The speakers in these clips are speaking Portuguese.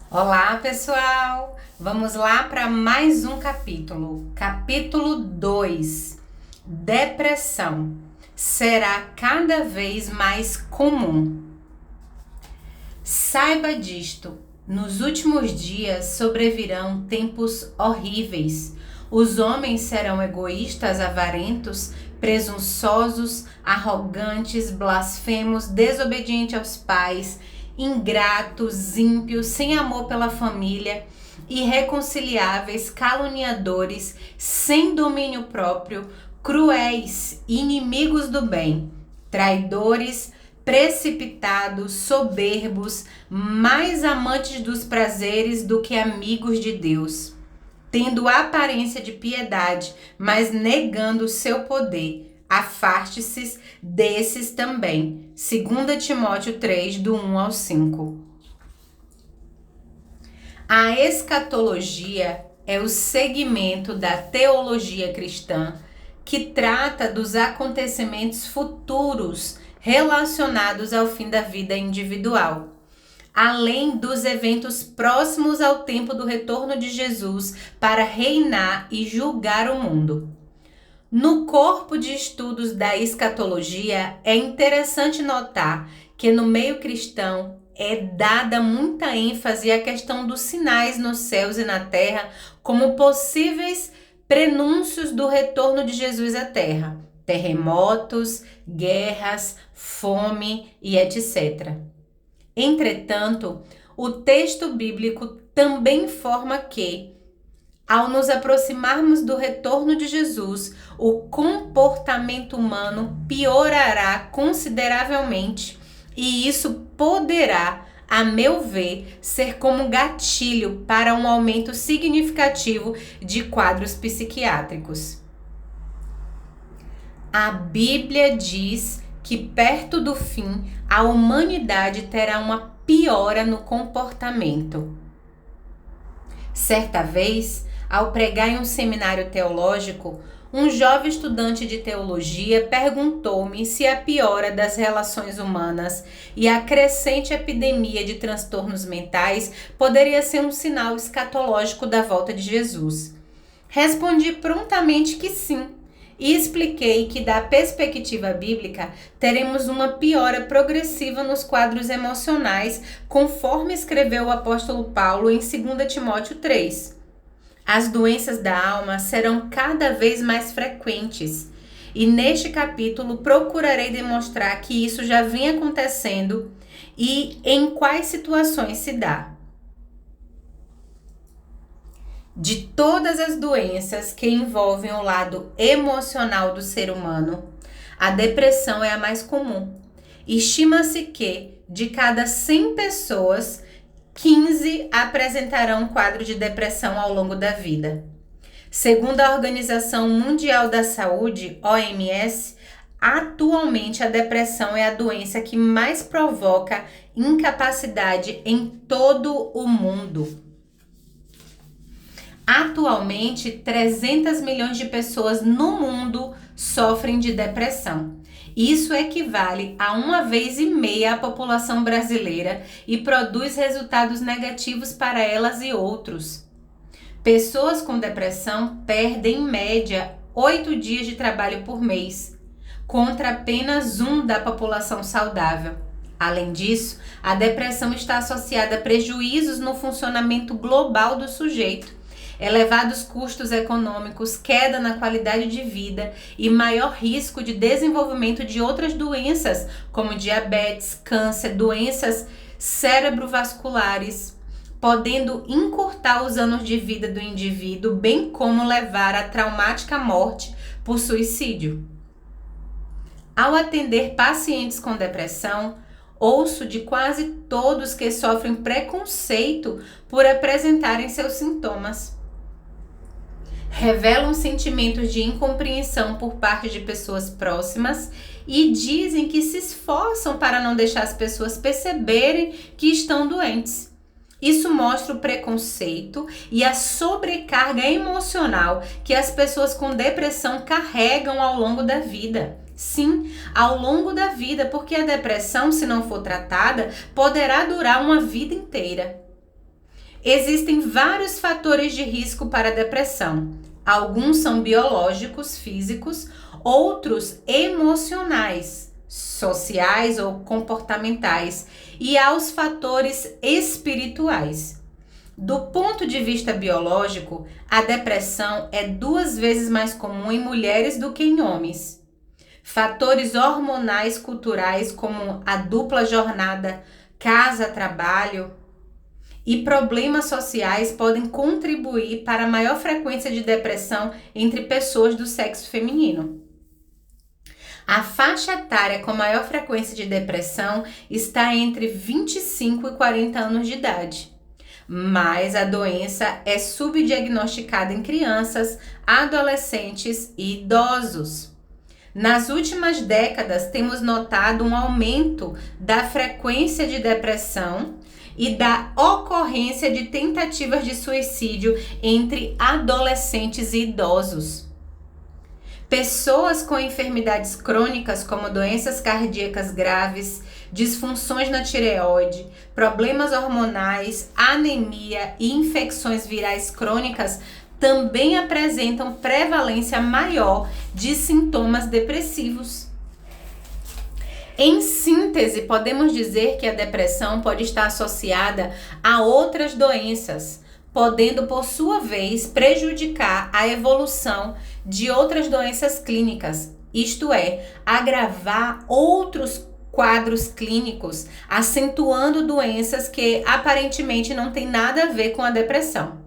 Olá, pessoal! Vamos lá para mais um capítulo. Capítulo 2. Depressão será cada vez mais comum. Saiba disto: nos últimos dias sobrevirão tempos horríveis. Os homens serão egoístas, avarentos, presunçosos, arrogantes, blasfemos, desobedientes aos pais, ingratos, ímpios, sem amor pela família, irreconciliáveis, caluniadores, sem domínio próprio, cruéis, inimigos do bem, traidores, precipitados, soberbos, mais amantes dos prazeres do que amigos de Deus, tendo aparência de piedade, mas negando o seu poder. Afaste-se desses também. 2 Timóteo 3, do 1 ao 5. A escatologia é o segmento da teologia cristã que trata dos acontecimentos futuros relacionados ao fim da vida individual, além dos eventos próximos ao tempo do retorno de Jesus para reinar e julgar o mundo. No corpo de estudos da escatologia, é interessante notar que no meio cristão é dada muita ênfase à questão dos sinais nos céus e na terra como possíveis prenúncios do retorno de Jesus à terra: terremotos, guerras, fome e etc. Entretanto, o texto bíblico também informa que, ao nos aproximarmos do retorno de Jesus, o comportamento humano piorará consideravelmente, e isso poderá, a meu ver, ser como gatilho para um aumento significativo de quadros psiquiátricos. A Bíblia diz que perto do fim a humanidade terá uma piora no comportamento. Certa vez, ao pregar em um seminário teológico, um jovem estudante de teologia perguntou-me se a piora das relações humanas e a crescente epidemia de transtornos mentais poderia ser um sinal escatológico da volta de Jesus. Respondi prontamente que sim, e expliquei que, da perspectiva bíblica, teremos uma piora progressiva nos quadros emocionais, conforme escreveu o apóstolo Paulo em 2 Timóteo 3. As doenças da alma serão cada vez mais frequentes, e neste capítulo procurarei demonstrar que isso já vem acontecendo e em quais situações se dá. De todas as doenças que envolvem o lado emocional do ser humano, a depressão é a mais comum. Estima-se que, de cada 100 pessoas, 15 apresentarão um quadro de depressão ao longo da vida. Segundo a Organização Mundial da Saúde, OMS, atualmente a depressão é a doença que mais provoca incapacidade em todo o mundo. Atualmente, 300 milhões de pessoas no mundo sofrem de depressão. Isso equivale a 1,5 vezes a população brasileira e produz resultados negativos para elas e outros. Pessoas com depressão perdem, em média, 8 dias de trabalho por mês, contra apenas 1 da população saudável. Além disso, a depressão está associada a prejuízos no funcionamento global do sujeito, elevados custos econômicos, queda na qualidade de vida e maior risco de desenvolvimento de outras doenças, como diabetes, câncer, doenças cerebrovasculares, podendo encurtar os anos de vida do indivíduo, bem como levar à traumática morte por suicídio. Ao atender pacientes com depressão, ouço de quase todos que sofrem preconceito por apresentarem seus sintomas. Revelam sentimentos de incompreensão por parte de pessoas próximas e dizem que se esforçam para não deixar as pessoas perceberem que estão doentes. Isso mostra o preconceito e a sobrecarga emocional que as pessoas com depressão carregam ao longo da vida. Sim, ao longo da vida, porque a depressão, se não for tratada, poderá durar uma vida inteira. Existem vários fatores de risco para a depressão. Alguns são biológicos, físicos, outros emocionais, sociais ou comportamentais, e há os fatores espirituais. Do ponto de vista biológico, a depressão é 2 vezes mais comum em mulheres do que em homens. Fatores hormonais culturais como a dupla jornada casa-trabalho e problemas sociais podem contribuir para a maior frequência de depressão entre pessoas do sexo feminino. A faixa etária com maior frequência de depressão está entre 25 e 40 anos de idade. Mas a doença é subdiagnosticada em crianças, adolescentes e idosos. Nas últimas décadas, temos notado um aumento da frequência de depressão e da ocorrência de tentativas de suicídio entre adolescentes e idosos. Pessoas com enfermidades crônicas como doenças cardíacas graves, disfunções na tireoide, problemas hormonais, anemia e infecções virais crônicas também apresentam prevalência maior de sintomas depressivos. Em síntese, podemos dizer que a depressão pode estar associada a outras doenças, podendo, por sua vez, prejudicar a evolução de outras doenças clínicas, isto é, agravar outros quadros clínicos, acentuando doenças que aparentemente não têm nada a ver com a depressão.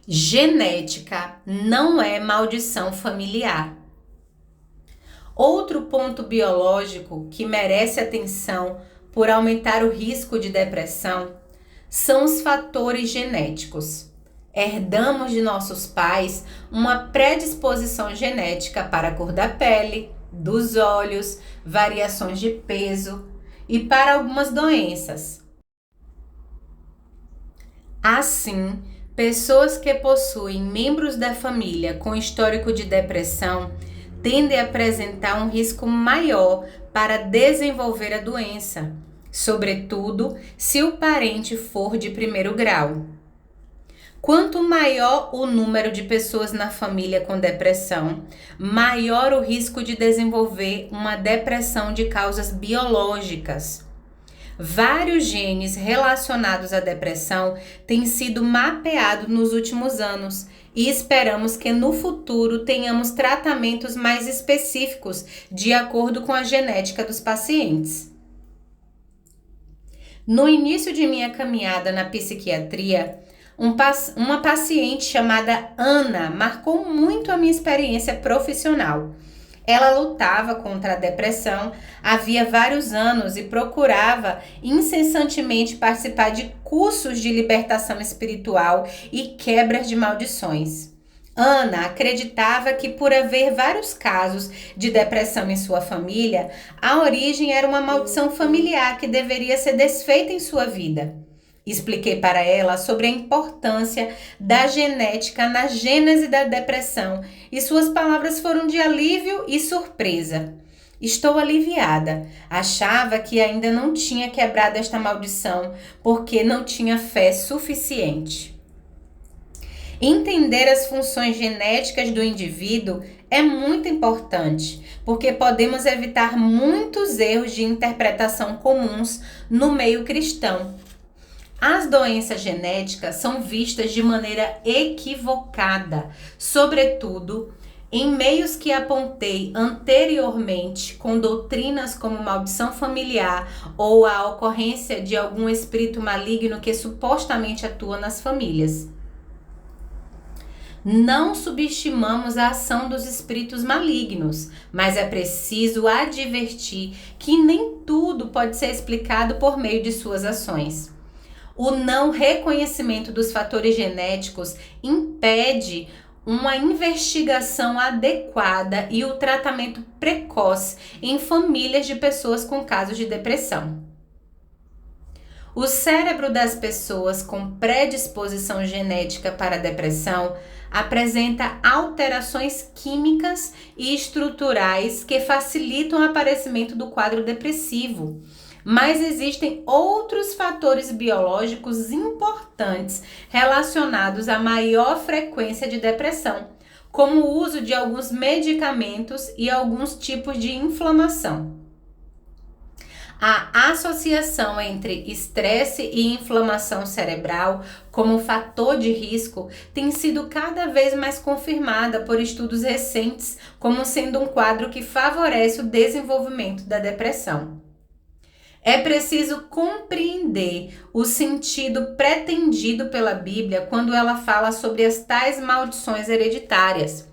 Genética não é maldição familiar. Outro ponto biológico que merece atenção por aumentar o risco de depressão são os fatores genéticos. Herdamos de nossos pais uma predisposição genética para a cor da pele, dos olhos, variações de peso e para algumas doenças. Assim, pessoas que possuem membros da família com histórico de depressão tendem a apresentar um risco maior para desenvolver a doença, sobretudo se o parente for de primeiro grau. Quanto maior o número de pessoas na família com depressão, maior o risco de desenvolver uma depressão de causas biológicas. Vários genes relacionados à depressão têm sido mapeados nos últimos anos e esperamos que no futuro tenhamos tratamentos mais específicos de acordo com a genética dos pacientes. No início de minha caminhada na psiquiatria, uma paciente chamada Ana marcou muito a minha experiência profissional. Ela lutava contra a depressão havia vários anos e procurava incessantemente participar de cursos de libertação espiritual e quebras de maldições. Ana acreditava que, por haver vários casos de depressão em sua família, a origem era uma maldição familiar que deveria ser desfeita em sua vida. Expliquei para ela sobre a importância da genética na gênese da depressão e suas palavras foram de alívio e surpresa. Estou aliviada. Achava que ainda não tinha quebrado esta maldição porque não tinha fé suficiente. Entender as funções genéticas do indivíduo é muito importante, porque podemos evitar muitos erros de interpretação comuns no meio cristão. As doenças genéticas são vistas de maneira equivocada, sobretudo em meios que apontei anteriormente, com doutrinas como maldição familiar ou a ocorrência de algum espírito maligno que supostamente atua nas famílias. Não subestimamos a ação dos espíritos malignos, mas é preciso advertir que nem tudo pode ser explicado por meio de suas ações. O não reconhecimento dos fatores genéticos impede uma investigação adequada e o tratamento precoce em famílias de pessoas com casos de depressão. O cérebro das pessoas com predisposição genética para a depressão apresenta alterações químicas e estruturais que facilitam o aparecimento do quadro depressivo. Mas existem outros fatores biológicos importantes relacionados à maior frequência de depressão, como o uso de alguns medicamentos e alguns tipos de inflamação. A associação entre estresse e inflamação cerebral como fator de risco tem sido cada vez mais confirmada por estudos recentes como sendo um quadro que favorece o desenvolvimento da depressão. É preciso compreender o sentido pretendido pela Bíblia quando ela fala sobre as tais maldições hereditárias.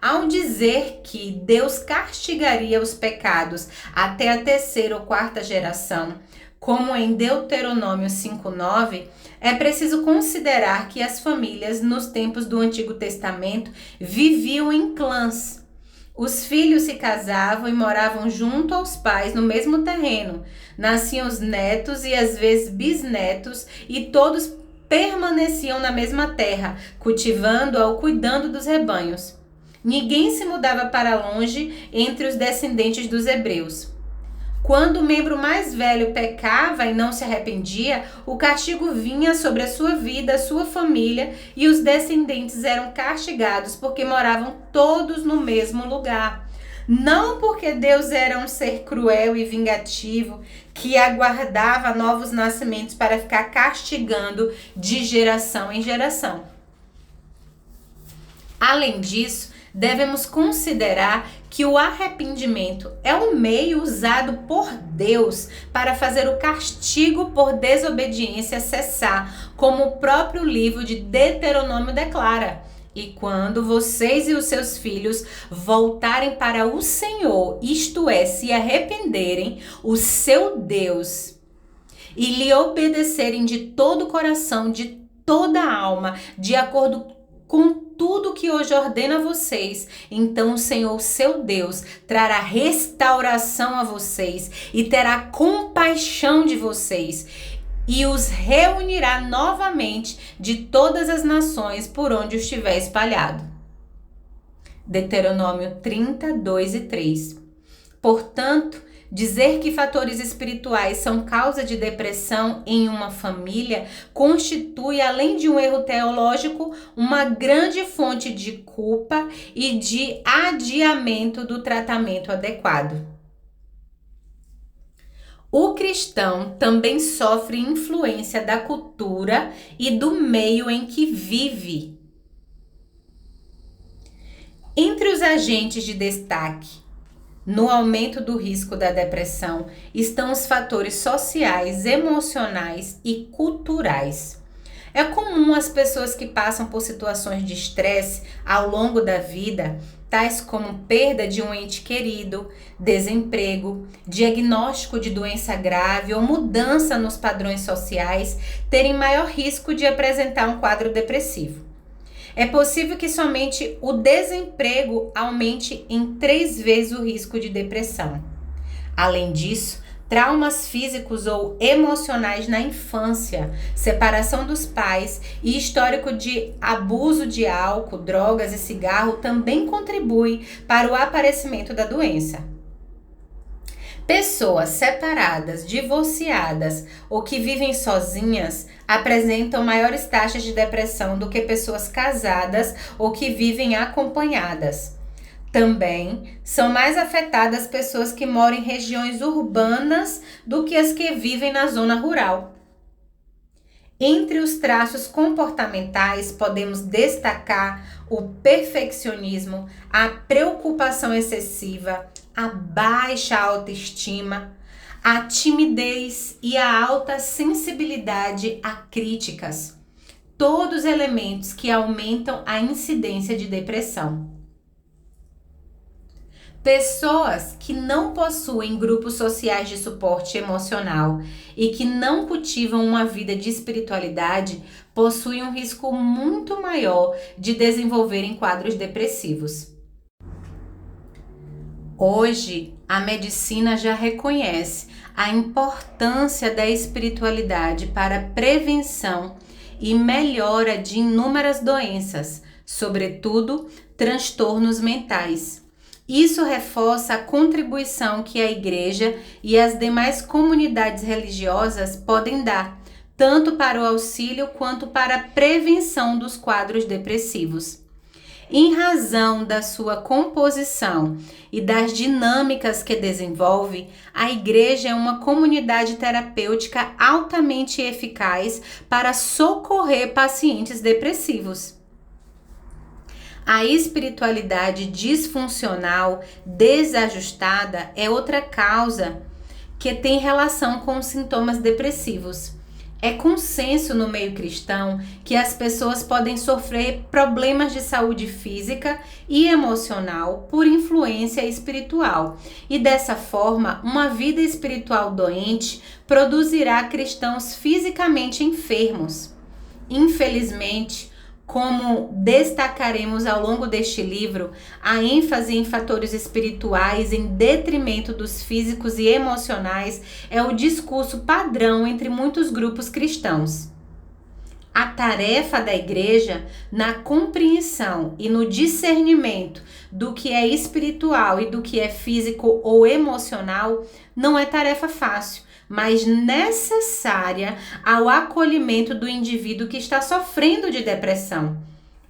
Ao dizer que Deus castigaria os pecados até a terceira ou quarta geração, como em Deuteronômio 5:9, é preciso considerar que as famílias nos tempos do Antigo Testamento viviam em clãs. Os filhos se casavam e moravam junto aos pais no mesmo terreno. Nasciam os netos e às vezes bisnetos e todos permaneciam na mesma terra, cultivando-a ou cuidando dos rebanhos. Ninguém se mudava para longe entre os descendentes dos hebreus. Quando o membro mais velho pecava e não se arrependia, o castigo vinha sobre a sua vida, a sua família, e os descendentes eram castigados porque moravam todos no mesmo lugar. Não porque Deus era um ser cruel e vingativo que aguardava novos nascimentos para ficar castigando de geração em geração. Além disso, devemos considerar que o arrependimento é um meio usado por Deus para fazer o castigo por desobediência cessar, como o próprio livro de Deuteronômio declara. E quando vocês e os seus filhos voltarem para o Senhor, isto é, se arrependerem, o seu Deus, e lhe obedecerem de todo o coração, de toda a alma, de acordo com tudo que hoje ordena a vocês, então o Senhor, seu Deus, trará restauração a vocês e terá compaixão de vocês e os reunirá novamente de todas as nações por onde os tiver espalhado. Deuteronômio 30, 2 e 3. Portanto, dizer que fatores espirituais são causa de depressão em uma família constitui, além de um erro teológico, uma grande fonte de culpa e de adiamento do tratamento adequado. O cristão também sofre influência da cultura e do meio em que vive. Entre os agentes de destaque no aumento do risco da depressão estão os fatores sociais, emocionais e culturais. É comum as pessoas que passam por situações de estresse ao longo da vida, tais como perda de um ente querido, desemprego, diagnóstico de doença grave ou mudança nos padrões sociais, terem maior risco de apresentar um quadro depressivo. É possível que somente o desemprego aumente em 3 vezes o risco de depressão. Além disso, traumas físicos ou emocionais na infância, separação dos pais e histórico de abuso de álcool, drogas e cigarro também contribui para o aparecimento da doença. Pessoas separadas, divorciadas ou que vivem sozinhas apresentam maiores taxas de depressão do que pessoas casadas ou que vivem acompanhadas. Também são mais afetadas pessoas que moram em regiões urbanas do que as que vivem na zona rural. Entre os traços comportamentais, podemos destacar o perfeccionismo, a preocupação excessiva, a baixa autoestima, a timidez e a alta sensibilidade a críticas. Todos elementos que aumentam a incidência de depressão. Pessoas que não possuem grupos sociais de suporte emocional e que não cultivam uma vida de espiritualidade possuem um risco muito maior de desenvolverem quadros depressivos. Hoje, a medicina já reconhece a importância da espiritualidade para a prevenção e melhora de inúmeras doenças, sobretudo transtornos mentais. Isso reforça a contribuição que a igreja e as demais comunidades religiosas podem dar, tanto para o auxílio quanto para a prevenção dos quadros depressivos. Em razão da sua composição e das dinâmicas que desenvolve, a igreja é uma comunidade terapêutica altamente eficaz para socorrer pacientes depressivos. A espiritualidade disfuncional, desajustada, é outra causa que tem relação com os sintomas depressivos. É consenso no meio cristão que as pessoas podem sofrer problemas de saúde física e emocional por influência espiritual, e dessa forma, uma vida espiritual doente produzirá cristãos fisicamente enfermos. Infelizmente, como destacaremos ao longo deste livro, a ênfase em fatores espirituais em detrimento dos físicos e emocionais é o discurso padrão entre muitos grupos cristãos. A tarefa da igreja na compreensão e no discernimento do que é espiritual e do que é físico ou emocional não é tarefa fácil, mas necessária ao acolhimento do indivíduo que está sofrendo de depressão.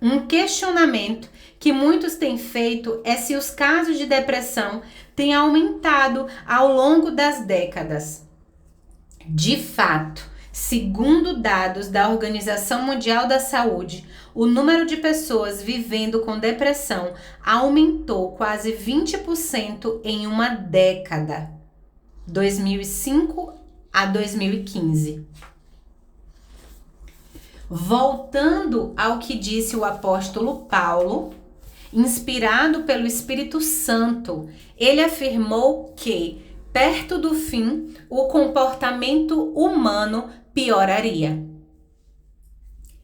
Um questionamento que muitos têm feito é se os casos de depressão têm aumentado ao longo das décadas. De fato, segundo dados da Organização Mundial da Saúde, o número de pessoas vivendo com depressão aumentou quase 20% em uma década. 2005 a 2015. Voltando ao que disse o apóstolo Paulo, inspirado pelo Espírito Santo, ele afirmou que, perto do fim, o comportamento humano pioraria.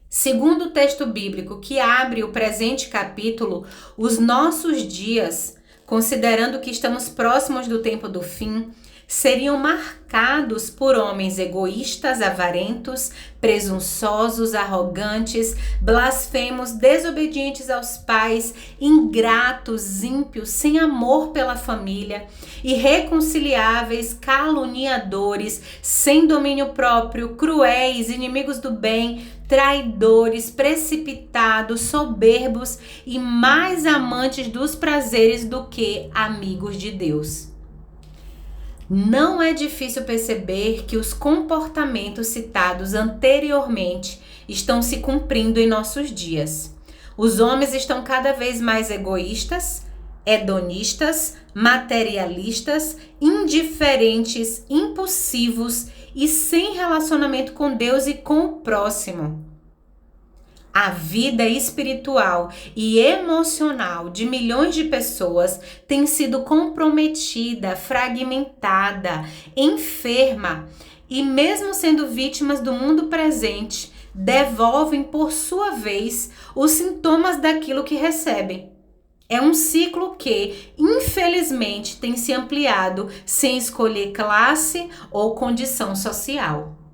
Segundo o texto bíblico que abre o presente capítulo, os nossos dias, considerando que estamos próximos do tempo do fim, seriam marcados por homens egoístas, avarentos, presunçosos, arrogantes, blasfemos, desobedientes aos pais, ingratos, ímpios, sem amor pela família, irreconciliáveis, caluniadores, sem domínio próprio, cruéis, inimigos do bem, traidores, precipitados, soberbos e mais amantes dos prazeres do que amigos de Deus. Não é difícil perceber que os comportamentos citados anteriormente estão se cumprindo em nossos dias. Os homens estão cada vez mais egoístas, hedonistas, materialistas, indiferentes, impulsivos e sem relacionamento com Deus e com o próximo. A vida espiritual e emocional de milhões de pessoas tem sido comprometida, fragmentada, enferma e, mesmo sendo vítimas do mundo presente, devolvem por sua vez os sintomas daquilo que recebem. É um ciclo que, infelizmente, tem se ampliado sem escolher classe ou condição social.